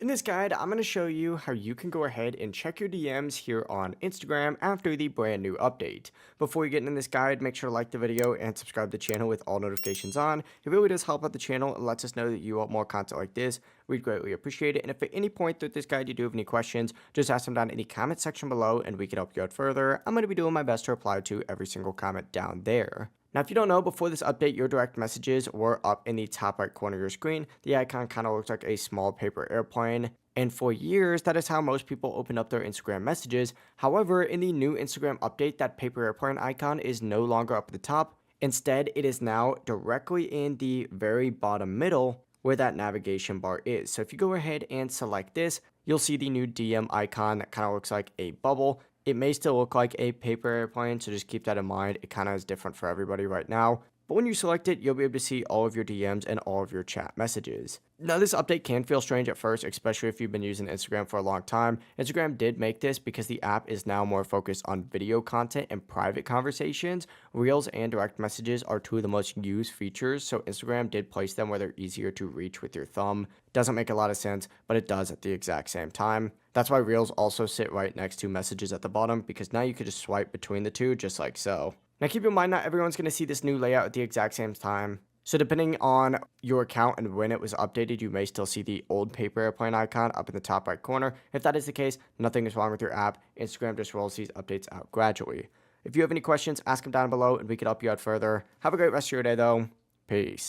In this guide, I'm going to show you how you can go ahead and check your DMs here on Instagram after the brand new update. Before you get into this guide, make sure to like the video and subscribe to the channel with all notifications on. It really does help out the channel and lets us know that you want more content like this. We'd greatly appreciate it. And if at any point through this guide you do have any questions, just ask them down in the comment section below and we can help you out further. I'm going to be doing my best to reply to every single comment down there. Now, if you don't know, before this update, your direct messages were up in the top right corner of your screen. The icon kind of looks like a small paper airplane. And for years, that is how most people open up their Instagram messages. However, in the new Instagram update, that paper airplane icon is no longer up at the top. Instead, it is now directly in the very bottom middle where that navigation bar is. So if you go ahead and select this, you'll see the new DM icon that kind of looks like a bubble. It may still look like a paper airplane, so just keep that in mind. It kind of is different for everybody right now. But when you select it, you'll be able to see all of your DMs and all of your chat messages. Now, this update can feel strange at first, especially if you've been using Instagram for a long time. Instagram did make this because the app is now more focused on video content and private conversations. Reels and direct messages are two of the most used features, so Instagram did place them where they're easier to reach with your thumb. Doesn't make a lot of sense, but it does at the exact same time. That's why Reels also sit right next to messages at the bottom, because now you could just swipe between the two just like so. Now keep in mind, not everyone's going to see this new layout at the exact same time. So depending on your account and when it was updated, you may still see the old paper airplane icon up in the top right corner. If that is the case, nothing is wrong with your app. Instagram just rolls these updates out gradually. If you have any questions, ask them down below and we can help you out further. Have a great rest of your day though. Peace.